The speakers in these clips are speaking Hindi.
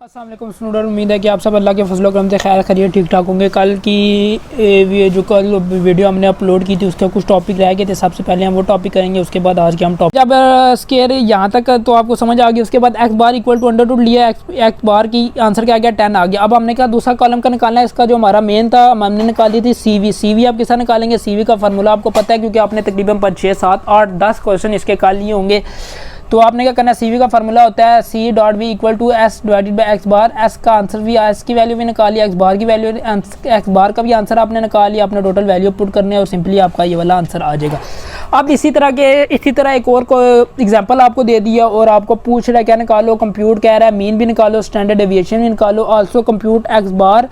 अस्सलाम वालेकुम स्टूडेंट, उम्मीद है कि आप सब अल्लाह के फजल करम से खैर खैरियत ठीक ठाक होंगे। कल वीडियो हमने अपलोड की थी उसका कुछ टॉपिक रह गए थे। सबसे पहले हम वो टॉपिक करेंगे, उसके बाद आज के हम टॉपिक जब स्केयर यहाँ तक तो आपको समझ आ गई। उसके बाद x bar equal to under root लिया, एक्स बार की आंसर क्या आ गया 10 आ गया। अब हमने कहा दूसरा कॉलम का निकालना है। इसका जो हमारा मेन था हमने निकाली थी सी वी आप किस निकालेंगे। सी का फार्मूला आपको पता है क्योंकि आपने तकरीबन 5, 6, 7, 8, 10 क्वेश्चन इसके कर लिए होंगे। तो आपने क्या करना है, सी का फार्मूला होता है C dot V equal to S divided by x bar. S का आंसर भी, एस की वैल्यू भी निकाली, एक्स बार की वैल्यू, एक्स बार का भी आंसर आपने निकाल लिया। अपने टोटल वैल्यू पुट करने और सिंपली आपका ये वाला आंसर आ जाएगा। अब इसी तरह एक और को एग्जांपल आपको दे दिया और आपको पूछ रहा है क्या निकालो, कंप्यूट कह रहा है मीन भी निकालो, स्टैंडर्ड डेविएशन भी निकालो, आल्सो कंप्यूट एक्स बार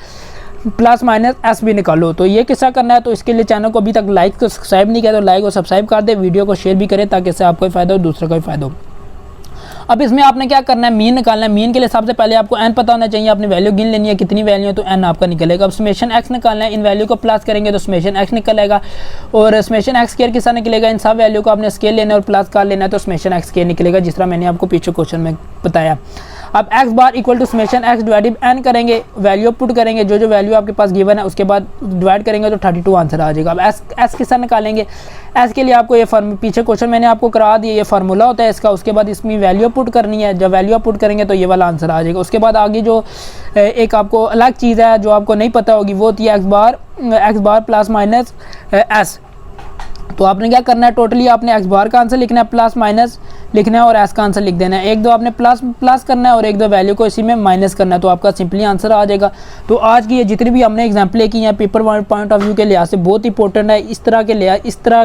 प्लस माइनस एस भी निकालो। तो ये किस्सा करना है। तो इसके लिए चैनल को अभी तक लाइक को सब्सक्राइब नहीं किया तो लाइक और सब्सक्राइब कर दे, वीडियो को शेयर भी करें ताकि इससे आपको फ़ायदा हो, दूसरे को भी फ़ायदा हो। अब इसमें आपने क्या करना है, मीन निकालना है। मीन के लिए सबसे पहले आपको एन पता होना चाहिए, आपने वैल्यू गिन लेनी है कितनी वैल्यू है तो एन आपका निकलेगा। अब समेशन एक्स निकालना है, इन वैल्यू को प्लस करेंगे तो समेशन एक्स निकलेगा और समेशन एक्स स्क्वायर किस तरह निकलेगा, इन सब वैल्यू को आपने स्केयर लेना और प्लस कर लेना है तो समेशन एक्स स्क्वायर निकलेगा, जिस तरह मैंने आपको पीछे क्वेश्चन में बताया। अब x bar equal to summation x divided n करेंगे, वैल्यू पुट करेंगे, जो वैल्यू आपके पास गिवन है उसके बाद डिवाइड करेंगे तो 32 आंसर आ जाएगा। अब एस किस तरह निकालेंगे, एस के लिए आपको ये पीछे क्वेश्चन मैंने आपको करा दिया, ये फार्मूला होता है इसका। उसके बाद इसमें वैल्यू पुट करनी है, जब वैल्यू पुट करेंगे तो ये वाला आंसर आ जाएगा। उसके बाद आगे जो एक आपको अलग चीज़ है जो आपको नहीं पता होगी वो होती है एक्स बार प्लस माइनस एस। तो आपने क्या करना है, टोटली आपने एक्स बार का आंसर लिखना है, प्लस माइनस लिखना है और एस का आंसर लिख देना है। एक दो आपने प्लस करना है और एक दो वैल्यू को इसी में माइनस करना है तो आपका सिंपली आंसर आ जाएगा। तो आज की ये जितनी भी हमने एग्जाम्पलें की हैं पेपर पॉइंट ऑफ व्यू के लिहाज से बहुत इंपॉर्टेंट है। इस तरह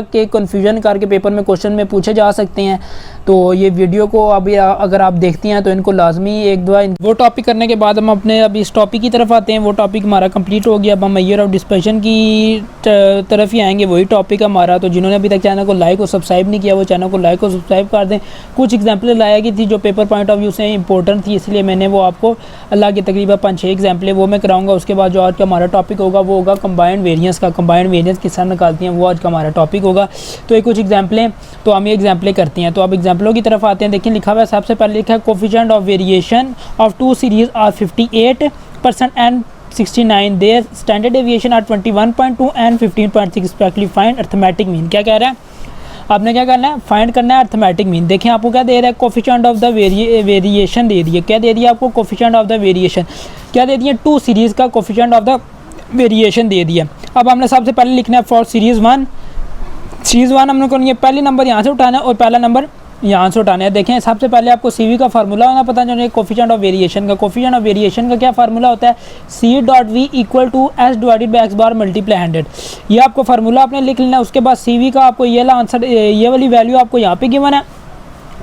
के कन्फ्यूजन करके पेपर में क्वेश्चन में पूछे जा सकते हैं। तो ये वीडियो को अभी अगर आप देखती हैं तो इनको लाजमी एक दो वो टॉपिक करने के बाद हम अपने अभी इस टॉपिक की तरफ आते हैं। वो टॉपिक हमारा कंप्लीट हो गया। अब हम मेजर ऑफ डिस्पर्शन की तरफ ही आएंगे, वही टॉपिक हमारा। तो जिन्होंने अभी तक चैनल को लाइक और सब्सक्राइब नहीं किया वो चैनल को लाइक और सब्सक्राइब कर दें। कुछ एग्जाम्पलें लाया गई थी जो पेपर पॉइंट ऑफ व्यू से इंपॉर्टेंट थी, इसलिए मैंने वो आपको अल्लाह के तकरीबन 5-6 एग्जाम्पलें वो मैं कराऊंगा। उसके बाद जो आज का हमारा टॉपिक होगा वो होगा कंबाइंड वेरिएंस का। कंबाइंड वेरिएंस किस तरह निकालती हैं वो आज का हमारा टॉपिक होगा। तो ये कुछ एग्जाम्पलें तो हम ये एग्जाम्पलें करती हैं। तो अब एग्जाम्पलों की तरफ आते हैं। देखिए लिखा हुआ है, सबसे पहले लिखा है coefficient of variation of two series are 58% and 69, their standard deviation are 21.2 and 15.6 respectively. Find arithmetic mean. क्या कह रहा है, आपने क्या करना है, फाइंड करना है अर्थमेटिक मीन। देखें आपको क्या दे रहा है, कोफिशिएंट ऑफ द वेरिएशन दे दिया। क्या दे दिया आपको, कोफिशिएंट ऑफ द वेरिएशन क्या दे दिया, टू सीरीज़ का कोफिशिएंट ऑफ द वेरिएशन दे दिया। अब हमने सबसे पहले लिखना है फॉर सीरीज़ वन हमने को पहले नंबर यहाँ से उठाना है और पहला नंबर यहाँ से उठाना है। देखें सबसे पहले आपको सी का फार्मूला होना पता चाहिए, कोफिशिएंट ऑफ वेरिएशन का। कोफिशिएंट ऑफ वेरिएशन का क्या फार्मूला होता है, C dot V equal to S divided by x bar multiply 100। ये आपको फार्मूला आपने लिख लेना है। उसके बाद सी का आपको ये आंसर, ये वाली वैल्यू आपको यहाँ पे गिवन है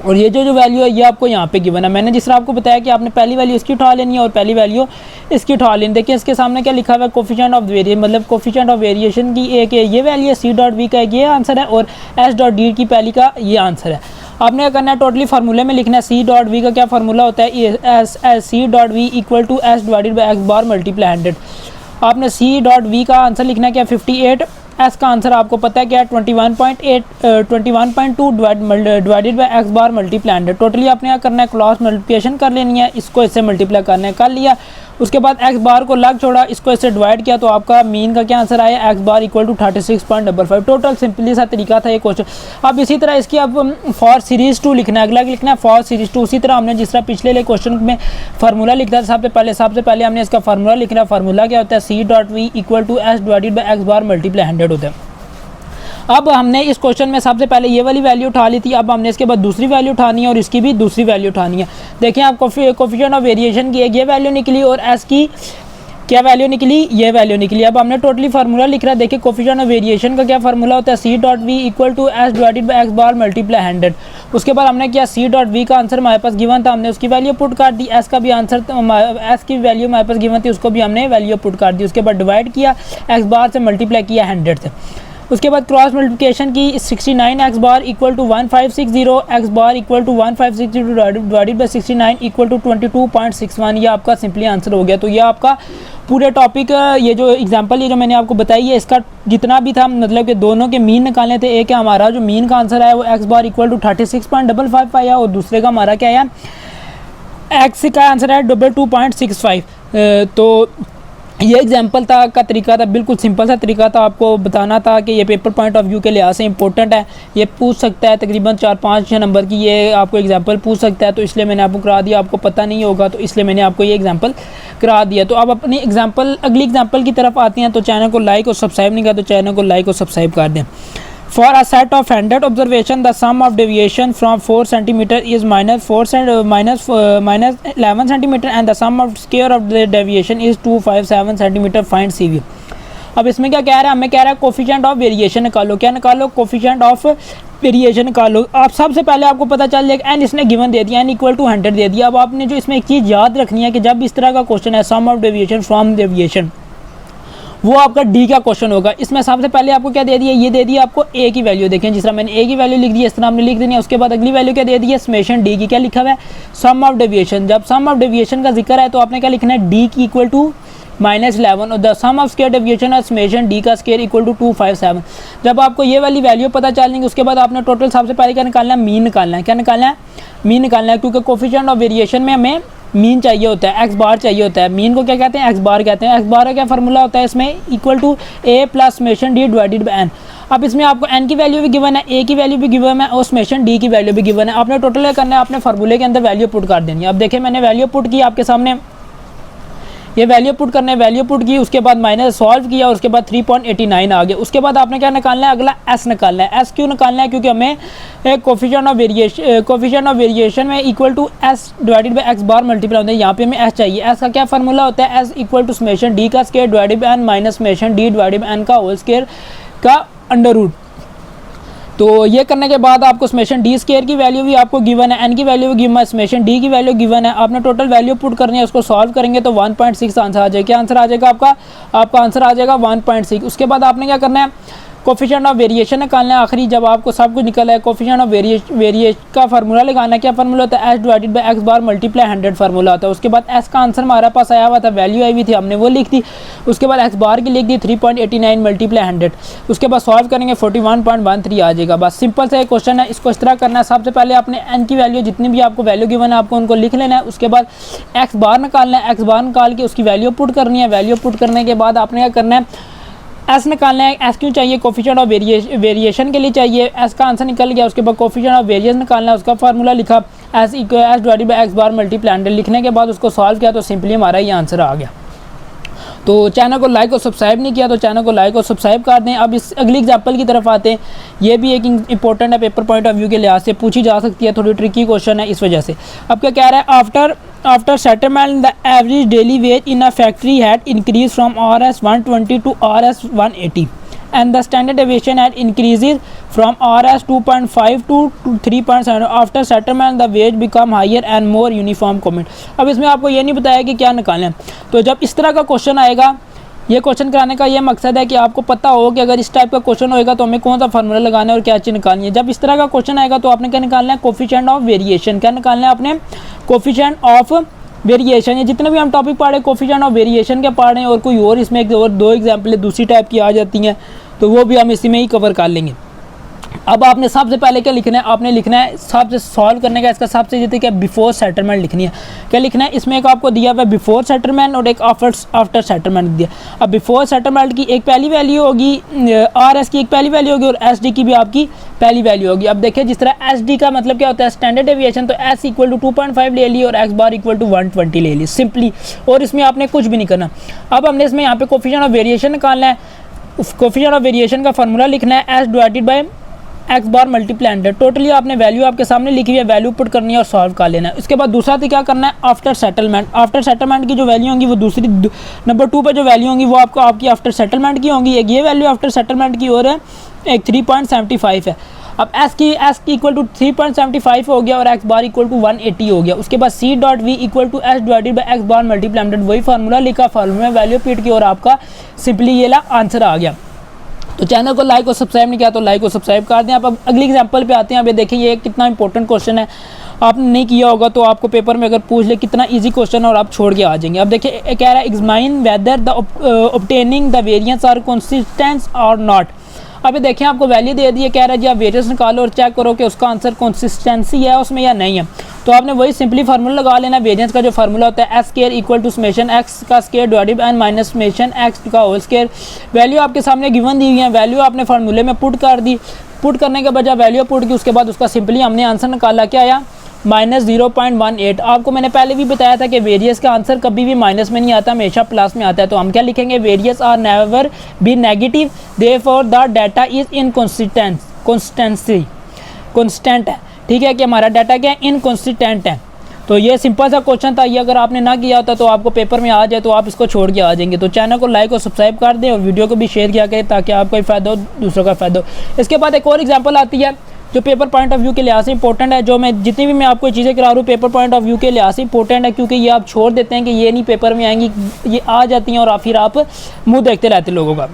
और ये जो वैल्यू है ये आपको यहाँ पे गिवन है। मैंने जिस तरह आपको बताया कि आपने पहली वैल्यू इसकी उठा लेनी है और पहली वैल्यू इसकी उठा लेनी। देखिए इसके सामने क्या लिखा हुआ है, कोफिशिएंट ऑफ वेरिएशन, मतलब कोफिशिएंट ऑफ वेरिएशन की एक ये वैल्यू है, सी डॉट वी का एक ये आंसर है और एस डॉट डी की पहली का ये आंसर है। आपने क्या करना है, टोटली फार्मूले में लिखना है सी डॉट वी का क्या फार्मूला होता है, C dot V equal to S divided by x bar multiply 100। आपने सी डॉट वी का आंसर लिखना है क्या 58, एस का आंसर आपको पता है क्या है 21.2 divided by x bar multiply 100। Totally आपने क्या करना है, क्रॉस मल्टीप्लिकेशन कर लेनी है, इसको इससे मल्टीप्लाई करना है, कर लिया। उसके बाद एक्स बार को लग छोड़ा, इसको इससे डिवाइड किया तो आपका मीन का क्या आंसर आया, x bar equal to 36.55। Total simply सा तरीका था ये क्वेश्चन। अब इसी तरह इसकी अब फॉर सीरीज 2 लिखना है, अगला लिखना है फॉर सीरीज 2। उसी तरह हमने जिस तरह पिछले क्वेश्चन में फार्मूला लिखा था सबसे पहले हमने इसका फार्मूला लिखना। फार्मूला क्या होता है, C dot V equal to S divided by x bar multiply 100 होता है। अब हमने इस क्वेश्चन में सबसे पहले ये वाली वैल्यू उठा ली थी, अब हमने इसके बाद दूसरी वैल्यू उठानी है और इसकी भी दूसरी वैल्यू उठानी है। देखें आप कोफिशिएंट ऑफ वेरिएशन की एक ये वैल्यू निकली और एस की क्या वैल्यू निकली, ये वैल्यू निकली। अब हमने टोटली फार्मूला लिख रहा है। देखिए कोफिशिएंट ऑफ वेरिएशन का क्या फार्मूला होता है, C dot V equal to S divided by x bar multiply 100। उसके बाद हमने किया, सी डॉट वी का आंसर हमारे पास गिवन था, हमने उसकी वैल्यू पुट कर दी। एस का भी आंसर, एस की वैल्यू हमारे पास गिवन थी, उसको भी हमने वैल्यू पुट कर दी। उसके बाद डिवाइड किया, एक्स बार से मल्टीप्लाई किया 100 से। उसके बाद क्रॉस मल्टीप्लिकेशन की, 69 x bar equal to 1560, x bar equal to 1560 divided by 69 equal to 22.61। ये आपका सिंपली आंसर हो गया। तो ये आपका पूरे टॉपिक, ये जो एग्जांपल ये जो मैंने आपको बताई है इसका जितना भी था, मतलब कि दोनों के मीन निकालने थे। एक है हमारा जो मीन का आंसर आया वो एक्स बार इक्वल टू 36.55 आया और दूसरे का हमारा क्या आया, एक्स का आंसर है 2.65। तो ये एग्जाम्पल का तरीका था, बिल्कुल सिंपल सा तरीका था, आपको बताना था कि ये पेपर पॉइंट ऑफ व्यू के लिहाज से इंपॉर्टेंट है। ये पूछ सकता है तकरीबन 4-5 नंबर की, ये आपको एग्जाम्पल पूछ सकता है, तो इसलिए मैंने आपको करा दिया। आपको पता नहीं होगा तो इसलिए मैंने आपको ये एग्जाम्पल करा दिया। तो अब अपनी अगली एग्जाम्पल की तरफ आते हैं। तो चैनल को लाइक और सब्सक्राइब नहीं किया तो चैनल को लाइक और सब्सक्राइब कर दें। For a set of 100 observation, the sum of deviation from 4 cm is minus 11 cm and the sum of square of the deviation is 257 cm. Find CV। अब इसमें क्या कह रहा है, हमें कह रहा है कोफिशिएंट ऑफ वेरिएशन निकालो। क्या निकालो? कोफिशिएंट ऑफ वेरिएशन निकालो। आप सबसे पहले आपको पता चल जाएगा एन इसने गिवन दे दिया, n इक्वल टू 100 दे दिया। अब आपने जो इसमें एक चीज़ याद रखनी है कि जब इस तरह का क्वेश्चन है सम ऑफ डेविएशन फ्रॉम डेविएशन, वो आपका डी का क्वेश्चन होगा। इसमें सबसे पहले आपको क्या दे दिया, ये दे दिया आपको ए की वैल्यू। देखें जिस तरह मैंने ए की वैल्यू लिख दी इस तरह आपने लिख देनी है। उसके बाद अगली वैल्यू क्या दे दी है, समेशन डी की। क्या लिखा हुआ है, सम ऑफ डेविएशन। जब सम ऑफ डेविएशन का जिक्र है तो आपने क्या लिखना है, डी की इक्वल टू -11 और the sum of square deviation और समेशन डी का स्क्वायर इक्वल टू 257। जब आपको ये वाली वैल्यू पता चल जाएंगी उसके बाद आपने टोटल सबसे पहले क्या निकालना है, मीन निकालना है। क्या निकालना है, मीन निकालना है, क्योंकि कोफिशिएंट ऑफ वेरिएशन में हमें मीन चाहिए होता है, एक्स बार चाहिए होता है। मीन को क्या कहते हैं, एक्स बार कहते हैं। एक्स बार का क्या फार्मूला होता है इसमें, equal to a plus summation D divided by n. अब इसमें आपको एन की वैल्यू भी गिवन है, ए की वैल्यू भी गिवन है और समेशन डी की वैल्यू भी गिवन है। आपने टोटल करना है, आपने फार्मूले के अंदर वैल्यू पुट कर देनी है। अब देखिए मैंने वैल्यू पुट की आपके सामने, ये वैल्यू पुट करने, वैल्यू पुट की, उसके बाद माइनस सॉल्व किया और उसके बाद 3.89 आ गया। उसके बाद आपने क्या निकालना है, अगला एस निकालना है। एस क्यों निकालना है, क्योंकि हमें कोफिशिएंट ऑफ वेरिएशन में equal to S divided by x bar multiply होता है। यहाँ पे हमें एस चाहिए। एस का क्या फार्मूला होता है, S equal to summation D का square divided by N minus summation D divided by N का होल स्क्वायर का अंडर रूट। तो ये करने के बाद आपको समेशन डी स्क्वायर की वैल्यू भी आपको गिवन है, एन की वैल्यू भी गिवन है, समेशन डी की वैल्यू गिवन है। आपने टोटल वैल्यू पुट करनी है, उसको सॉल्व करेंगे तो 1.6 आंसर आ जाएगा। क्या आंसर आ जाएगा आपका आंसर आ जाएगा 1.6। उसके बाद आपने क्या करना है, कोफिशिएंट ऑफ वेरिएशन निकालना है। आखिरी जब आपको सब कुछ निकला है, कोफिशिएंट ऑफ वेरिएशन का फार्मूला लगाना है। क्या फार्मूला होता है, S divided by x bar multiply 100 formula होता है। उसके बाद एस का आंसर हमारे पास आया हुआ था, वैल्यू आई हुई थी, हमने वो लिख दी। उसके बाद एक्स बार की लिख दी 3.89 मल्टीप्लाई 100। उसके बाद सॉल्व करेंगे 41.13 आ जाएगा। बस सिंपल सा एक क्वेश्चन है, इसको इस तरह करना है। सबसे पहले आपने एन की वैल्यू जितनी भी आपको वैल्यू गिवन है आपको उनको लिख लेना है। उसके बाद एक्स बार निकालना है, एक्स बार निकाल के उसकी वैल्यू पुट करनी है। वैल्यू पुट करने के बाद आपने क्या करना है, एस निकालना है। एस क्यों चाहिए, कोफिशिएंट ऑफ वेरिएशन के लिए चाहिए। एस का आंसर निकल गया। उसके बाद कोफिशिएंट ऑफ वेरिएशन निकालना है, उसका फार्मूला लिखा S divided by x bar multiply 100। लिखने के बाद उसको सॉल्व किया तो सिंपली हमारा ये आंसर आ गया। तो चैनल को लाइक और सब्सक्राइब नहीं किया तो चैनल को लाइक और सब्सक्राइब कर दें। अब इस अगली एग्जाम्पल की तरफ आते हैं। ये भी एक इंपॉर्टेंट है, पेपर पॉइंट ऑफ व्यू के लिहाज से पूछी जा सकती है, थोड़ी ट्रिकी क्वेश्चन है इस वजह से। अब क्या कह रहा है, after settlement the average daily ways in a factory had increase from RS 120 to RS 180 and the standard deviation had increases from RS 2.5 to 3.7. After settlement the wage become higher and more uniform comment। अब इसमें आपको ये नहीं बताया कि क्या निकालें। तो जब इस तरह का क्वेश्चन आएगा, ये क्वेश्चन कराने का ये मकसद है कि आपको पता हो कि अगर इस टाइप का क्वेश्चन होएगा तो हमें कौन सा फार्मूला लगाना है और क्या चीज़ निकालनी है। जब इस तरह का क्वेश्चन आएगा तो आपने क्या निकालना है, कोफिशिएंट ऑफ वेरिएशन। क्या निकालना है आपने, कोफिशिएंट ऑफ वेरिएशन। ये जितने भी हम टॉपिक पढ़े कोफिशिएंट ऑफ वेरिएशन के पढ़ रहे हैं और कोई और इसमें एक और दो एग्जाम्पल दूसरी टाइप की आ जाती हैं तो वो भी हम इसी में ही कवर कर लेंगे। अब आपने सबसे पहले क्या लिखना है, आपने लिखना है सबसे सॉल्व करने का इसका सबसे जैसे क्या बिफोर सेटलमेंट लिखनी है। क्या लिखना है, इसमें एक आपको दिया हुआ है बिफोर सेटलमेंट और एक आफ्टर सेटलमेंट दिया। अब बिफोर सेटलमेंट की एक पहली वैल्यू होगी, RS की एक पहली वैल्यू होगी और SD की भी आपकी पहली वैल्यू होगी। अब देखिए जिस तरह SD का मतलब क्या होता है, स्टैंडर्ड डेविएशन, तो S इक्वल टू 2.5 ले ली और एक्स बार इक्वल टू 120 ले ली सिंपली, और इसमें आपने कुछ भी नहीं करना। अब हमने इसमें यहाँ पे कोफिशिएंट ऑफ वेरिएशन निकालना है। कोफिशिएंट ऑफ वेरिएशन का फार्मूला लिखना है S divided by x bar multiply 100। Totally आपने वैल्यू आपके सामने लिखी हुई है, वैल्यू पुट करनी है और सॉल्व कर लेना है। उसके बाद दूसरा तो क्या करना है, आफ्टर सेटलमेंट। आफ्टर सेटलमेंट की जो वैल्यू होंगी वो दूसरी नंबर 2 पे जो वैल्यू होंगी वो आपको आपकी आफ्टर सेटलमेंट की होंगी। एक ये वैल्यू आफ्टर सेटलमेंट की और है एक 3.75 है। अब S की इक्वल टू 3.75 हो गया और एक्स बार इक्वल टू 180 हो गया। उसके बाद C.V equal to S divided by x bar multiply 100, वही फार्मूला लिखा, फार्मूला में वैल्यू पीट की और आपका सिंपली ये ला आंसर आ गया। तो चैनल को लाइक और सब्सक्राइब नहीं किया तो लाइक और सब्सक्राइब कर दें। आप अब अगली एग्जांपल पे आते हैं। अब ये देखिए ये कितना इंपॉर्टेंट क्वेश्चन है, आपने नहीं किया होगा तो आपको पेपर में अगर पूछ ले कितना इजी क्वेश्चन है और आप छोड़ के आ जाएंगे। अब देखिए कह रहा है examine whether the obtaining the variance are consistent और नॉट। अब ये देखें आपको वैल्यू दे दी है, कह रहा है जी आप वेरिएंस निकालो और चेक करो कि उसका आंसर कंसिस्टेंसी है उसमें या नहीं है। तो आपने वही सिंपली फार्मूला लगा लेना। वेरिएंस का जो फार्मूला होता है S square equal to summation X का square divided by minus summation X का होल स्क्वायर। वैल्यू आपके सामने गिवन दी हुई है, वैल्यू आपने फार्मूले में पुट कर दी, पुट करने के बजाय वैल्यू पुट की, उसके बाद उसका सिंपली हमने आंसर निकाला, क्या आया माइनस 0.18। आपको मैंने पहले भी बताया था कि वेरियस का आंसर कभी भी माइनस में नहीं आता, हमेशा प्लस में आता है। तो हम क्या लिखेंगे, various are never be negative, therefore the data is constant है। ठीक है कि हमारा डाटा क्या है, इनकॉन्सिस्टेंट है। तो ये सिंपल सा क्वेश्चन था, ये अगर आपने ना किया होता तो आपको पेपर में आ जाए तो आप इसको छोड़ के आ जाएंगे। तो चैनल को लाइक और सब्सक्राइब कर दें और वीडियो को भी शेयर किया करें ताकि आपको भी फ़ायदा हो, दूसरों का फ़ायदा हो। इसके बाद एक और एग्जांपल आती है जो पेपर पॉइंट ऑफ व्यू के लिहाज से इंपॉर्टेंट है, जो मैं जितनी भी मैं आपको चीज़ें करा रहा हूँ पेपर पॉइंट ऑफ व्यू के लिहाज से इंपॉर्टेंट है, क्योंकि ये आप छोड़ देते हैं कि ये नहीं पेपर में आएंगी, ये आ जाती हैं और फिर आप मुँह देखते रहते लोगों का।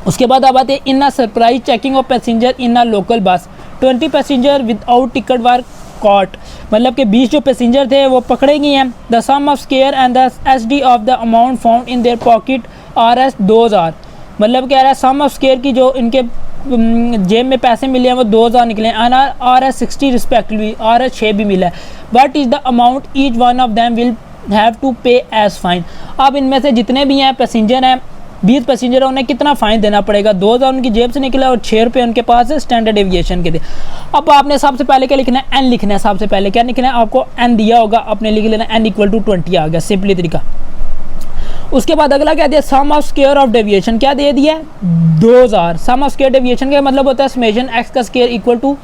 उसके बाद आप आते हैं in a surprise checking of passenger in a local bus 20 passenger without ticket were caught. मतलब कि 20 जो पैसेंजर थे वो पकड़े गए हैं। The sum of square and the SD of the amount found in their pocket RS 2000। मतलब कह रहा है सम ऑफ स्केयर की जो इनके जेब में पैसे मिले हैं वो 2000 निकले हैं, RS 60 रिस्पेक्टिवली, RS 6 भी मिला है। But is the amount each one of them will have to pay as fine. अब इनमें से जितने भी हैं पैसेंजर हैं, 20 पैसेंजर, उन्हें कितना फ़ाइन देना पड़ेगा। 2000 उनकी जेब से निकला और 6 रुपये उनके पास स्टैंडर्ड एविएशन के थे। अब आपने सबसे पहले क्या लिखना है, n लिखना है। सबसे पहले क्या लिखना है, आपको n दिया होगा, आपने लिख लेना n इक्वल टू 20 आ गया, सिंपली तरीका। उसके बाद अगला क्या दिया, सम ऑफ स्क्वायर ऑफ डेविएशन, क्या दे दिया 2000। सम ऑफ स्क्वायर डेविएशन का मतलब होता है समेशन एक्स का स्क्वायर इक्वल टू,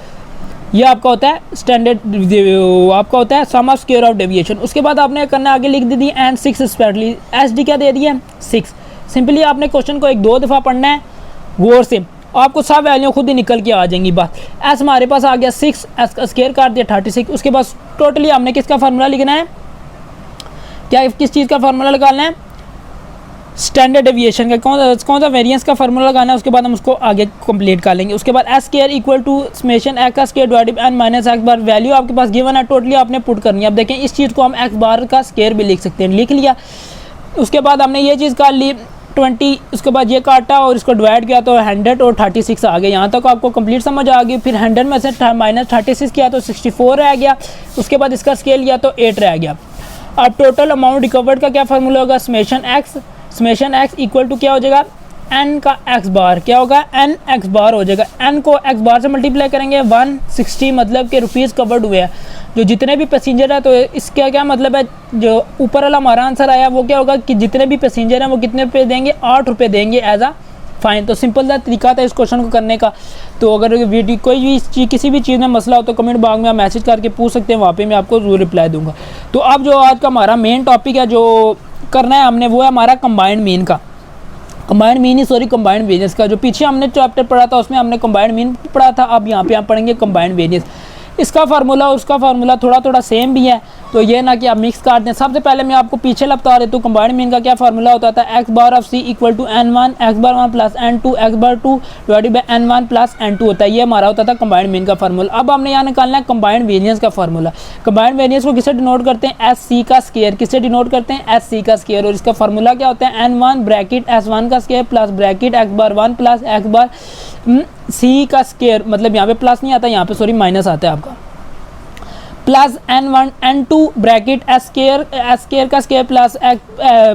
ये आपका होता है स्टैंडर्ड, आपका होता है सम ऑफ स्क्वायर ऑफ डेविएशन। उसके बाद आपने करना आगे लिख दी एंड 6 रिस्पेक्टली, SD क्या दे दिया 6। सिंपली आपने क्वेश्चन को 1-2 दफ़ा पढ़ना है गौर से, आपको सब वैल्यू खुद ही निकल के आ जाएंगी। बात एस हमारे पास आ गया 6, एस का स्क्वायर काट दिया 36। उसके बाद टोटली हमने किसका फार्मूला लिखना है, क्या किस चीज़ का फार्मूला निकालना है, स्टैंडर्ड डेविएशन का कौन सा वेरिएंस का फार्मूला लगाना है। उसके बाद हम उसको आगे कंप्लीट कर लेंगे। उसके बाद S square equal to summation X का square divided by minus X bar. Value आपके पास गिवन है, टोटली आपने पुट करनी है। अब देखें इस चीज़ को हम एक्स बार का स्क्वायर भी लिख सकते हैं, लिख लिया। उसके बाद हमने ये चीज़ कर ली 20, उसके बाद ये काटा और इसको डिवाइड किया तो 100 और 36 आ गया। यहाँ तक आपको कंप्लीट समझ आ गई। फिर 100 में से माइनस 36 किया तो 64 रह गया। उसके बाद इसका स्केल लिया तो 8 रह गया। अब टोटल अमाउंट रिकवर्ड का क्या फार्मूला होगा, समेशन एक्स इक्वल टू क्या हो जाएगा, n का x बार, क्या होगा n x बार हो जाएगा। n को x बार से मल्टीप्लाई करेंगे 160, मतलब कि रुपीज़ कवर्ड हुए हैं जो जितने भी पैसेंजर है। तो इसका क्या मतलब है, जो ऊपर वाला हमारा आंसर आया वो क्या होगा कि जितने भी पैसेंजर हैं वो कितने रुपये देंगे, 8 रुपये देंगे एज आ फाइन। तो सिंपल सा तरीका था इस क्वेश्चन को करने का। तो अगर वीडियो कोई भी चीज़ किसी भी चीज़ में मसला हो तो कमेंट बॉक्स में आप मैसेज करके पूछ सकते हैं, वहाँ पे मैं आपको ज़रूर रिप्लाई दूंगा। तो अब जो आज का हमारा मेन टॉपिक है जो करना है हमने, वो है हमारा कंबाइंड मीन का, कंबाइंड वेरिएंस का। जो पीछे हमने चैप्टर पढ़ा था उसमें हमने कंबाइंड मीन पढ़ा था, अब यहाँ पे हम पढ़ेंगे कंबाइंड वेरिएंस। इसका फार्मूला और उसका फार्मूला थोड़ा सेम भी है, तो ये ना कि आप मिक्स कर दें। सबसे पहले मैं आपको पीछे बता देता हूँ कंबाइंड मीन का क्या फार्मूला होता था। X bar of c equal to n1 x bar 1 plus n2 x bar 2 divided by n1 plus n2 होता है। ये हमारा होता था कंबाइंड मीन का फार्मूला। अब हमने यहाँ निकालना है कंबाइंड वेरिएंस का फार्मूला। कंबाइंड वेरिएंस को किससे डिनोट करते हैं, SC का स्क्वायर। किससे डिनोट करते हैं, SC का स्क्वायर। और इसका फार्मूला क्या होता है, n1 ब्रैकेट S1 का square plus bracket x bar 1 plus x बार C का स्क्वायर। मतलब यहाँ पे प्लस नहीं आता, यहाँ पे सॉरी माइनस आता है आपका, plus n1 n2 bracket s square का square plus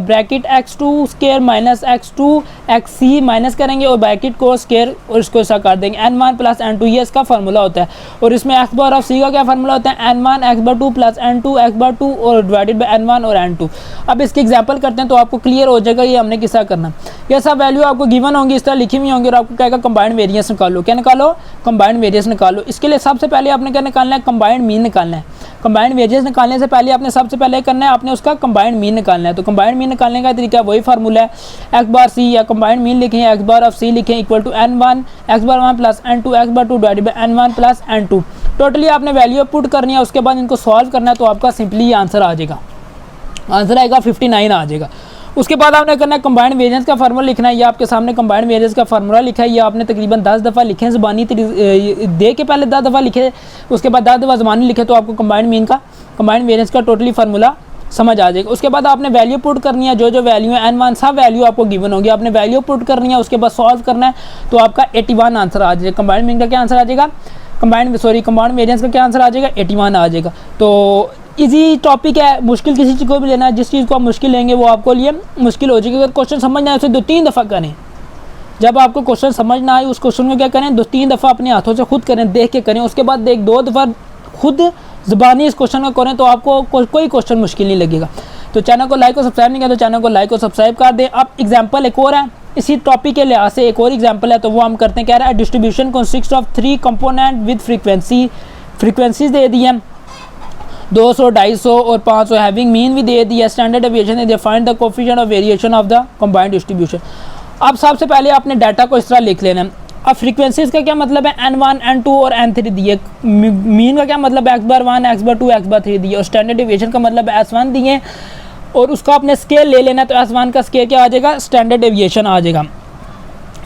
bracket x2 square minus x2 xc minus करेंगे और ब्रैकेट को स्क्वायर और इसको ऐसा कर देंगे n1 प्लस n2, ये इसका फार्मूला होता है। और इसमें x बार ऑफ c का क्या फार्मूला होता है, n1 x बार 2 प्लस n2 x बार 2 और डिवाइडेड बाय n1 और n2। अब इसकी एग्जाम्पल करते हैं तो आपको क्लियर हो जाएगा ये हमने किसा करना। ये सब वैल्यू आपको गिवन होंगी, इस तरह लिखी हुई होंगी और आपको कहेगा कंबाइंड वेरिएंस निकालो। क्या निकालो, कंबाइंड वेरिएंस निकालो। इसके लिए सबसे पहले आपने क्या निकालना है, कंबाइंड मीन निकालना है। कंबाइंड वेरिएंस निकालने से पहले आपने सबसे पहले करना है, आपने उसका कंबाइंड मीन निकालना है। तो कंबाइंड मीन निकालने का तरीका वही फार्मूला है, एक्स बार सी या कंबाइंड मीन लिखें, एक्स बार ऑफ सी लिखें equal to n1 x bar 1 plus n2 x bar 2 divided by n1 plus n2। Totally आपने वैल्यू पुट करनी है, उसके बाद इनको सॉल्व करना है तो आपका सिंपली ये आंसर आ जाएगा, आंसर आएगा 59 आ जाएगा। उसके बाद आपने करना है कंबाइंड वेरिएंस का फार्मूला लिखना है। ये आपके सामने कंबाइंड वेरिएंस का फार्मूला लिखा है, ये आपने तकरीबन 10 दफ़ा लिखे हैं, ज़बानी दे के पहले 10 दफ़ा लिखे, उसके बाद 10 दफ़ा ज़बानी लिखे, तो आपको कंबाइंड मीन का कंबाइंड वेरिएंस का टोटली फार्मूला समझ आ जाएगा। उसके बाद आपने वैल्यू पुट करनी है, जो वैल्यू है n1 सब वैल्यू आपको गिवन होगी, आपने वैल्यू पुट करनी है, उसके बाद सॉल्व करना है तो आपका 81 आंसर आ जाएगा। कंबाइंड मीन का क्या आंसर आ जाएगा, कंबाइंड वेरिएंस का क्या आंसर आ जाएगा 81 आ जाएगा। तो इजी टॉपिक है, मुश्किल किसी चीज़ को भी लेना है, जिस चीज़ को आप मुश्किल लेंगे वो आपको लिए मुश्किल हो जाएगी। अगर क्वेश्चन समझ ना आए उसे 2-3 दफ़ा करें। जब आपको क्वेश्चन समझ ना आए उस क्वेश्चन को क्या करें 2-3 दफ़ा अपने हाथों से खुद करें, देख के करें, उसके बाद 1-2 दफ़ा खुद ज़बानी इस क्वेश्चन को करें, तो आपको कोई क्वेश्चन मुश्किल नहीं लगेगा। तो चैनल को लाइक और सब्सक्राइब नहीं किया तो चैनल को लाइक और सब्सक्राइब कर दें। अब एग्जाम्पल एक और है इसी टॉपिक के लिहाज से, एक और एग्जाम्पल है, तो वो हम करते हैं। कह रहा है distribution consist of 3 component with frequencies दे दी है 200, 250 और 500, हैविंग मीन भी दे दिया, standard deviation they, find the coefficient of variation of the combined distribution. अब सबसे पहले आपने डाटा को इस तरह लिख लेना है। अब फ्रीक्वेंसीज का क्या मतलब है n1, n2 और n3 दिए, मीन का क्या मतलब है x/1, x/2, x/3 दिए, और स्टैंडर्ड डेविएशन का मतलब है s1 दिए, और उसका आपने स्केल ले लेना है। तो s1 का स्केल क्या आ जाएगा स्टैंडर्ड डेविएशन आ जाएगा,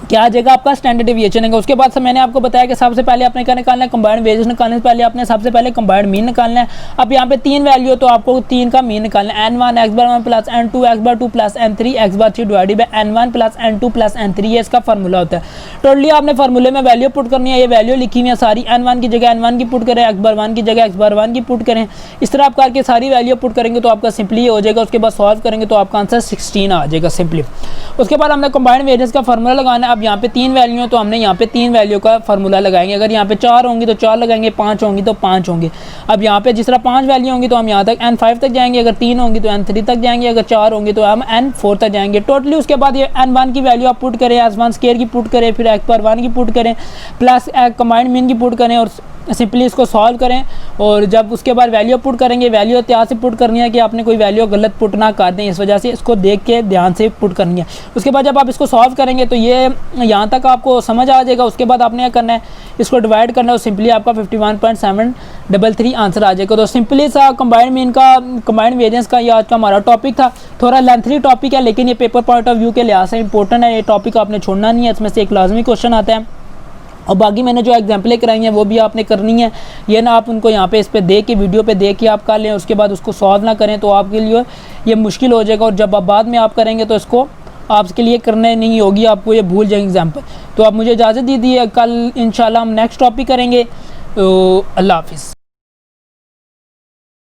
क्या आ जाएगा आपका स्टैंडर्ड डेविएशन है। उसके बाद से मैंने आपको बताया कि सबसे पहले आपने क्या निकालना है कंबाइंड वेरिएशन निकालने से पहले आपने सबसे पहले कंबाइंड मीन निकालना है। अब यहाँ पे 3 वैल्यू है तो आपको 3 का मीन निकालना है, n1 x/1 plus n2 x/2 plus n3 x/3 divided by n1 plus n2 plus n3, ये इसका फार्मूला होता है। टोटली आपने फार्मूले में वैल्यू पुट करनी है, ये वैल्यू लिखी हुई है सारी, n1 की जगह n1 की पुट करें, x/1 की जगह x/1 की पुट करें। इस तरह आप करके सारी वैल्यू पुट करेंगे तो आपका सिंपली हो जाएगा। उसके बाद सॉल्व करेंगे तो आपका आंसर 16 आ जाएगा सिंपली। उसके बाद हमने कंबाइंड वेरिएंस का फार्मूला लगाना है। अब यहाँ पे 3 वैल्यू है तो हमने यहाँ पे 3 वैल्यू का फार्मूला लगाएंगे। अगर यहाँ पे 4 होंगी तो 4 लगाएंगे, 5 होंगी तो 5 होंगे। अब यहाँ पे जिस तरह 5 वैल्यू होंगी तो हम यहाँ तक n5 तक जाएंगे, अगर 3 होंगी तो n3 तक जाएंगे, अगर 4 होंगी तो हम n4 तक जाएंगे टोटली। उसके बाद ये n1 की वैल्यू आप पुट करें, s1 स्क्वायर की पुट करें, फिर x/1 की पुट करें, प्लस कंबाइंड मीन की पुट करें और सिंपली इसको सॉल्व करें। और जब उसके बाद वैल्यू पुट करेंगे, वैल्यू एहतियात से पुट करनी है कि आपने कोई वैल्यू गलत पुट ना कर दें, इस वजह से इसको देख के ध्यान से पुट करनी है। उसके बाद जब आप इसको सॉल्व करेंगे तो ये यहाँ तक आपको समझ आ जाएगा। उसके बाद आपने क्या करना है, इसको डिवाइड करना है, सिंपली आपका 51.733 आंसर आ जाएगा। तो सिंपली सा कंबाइंड वेरिएंस का ये आज का हमारा टॉपिक था। थोड़ा लेंथी टॉपिक है लेकिन ये पेपर पॉइंट ऑफ व्यू के लिहाज से इंपॉर्टेंट है, ये टॉपिक आपने छोड़ना नहीं है, इसमें से एक लाजमी क्वेश्चन आता है। और बाकी मैंने जो एग्जाम्पलें कराई हैं वो भी आपने करनी है, ये ना आप उनको यहाँ पे इस पे देख के वीडियो पे देख के आप कर लें, उसके बाद उसको सॉल्व ना करें तो आपके लिए ये मुश्किल हो जाएगा। और जब आप बाद में आप करेंगे तो इसको आपके लिए करने नहीं होगी, आपको ये भूल जाएंगे एग्जाम्पल। तो आप मुझे इजाज़त दीजिए, कल इंशाल्लाह हम नेक्स्ट टॉपिक करेंगे। तो अल्लाह हाफिज़।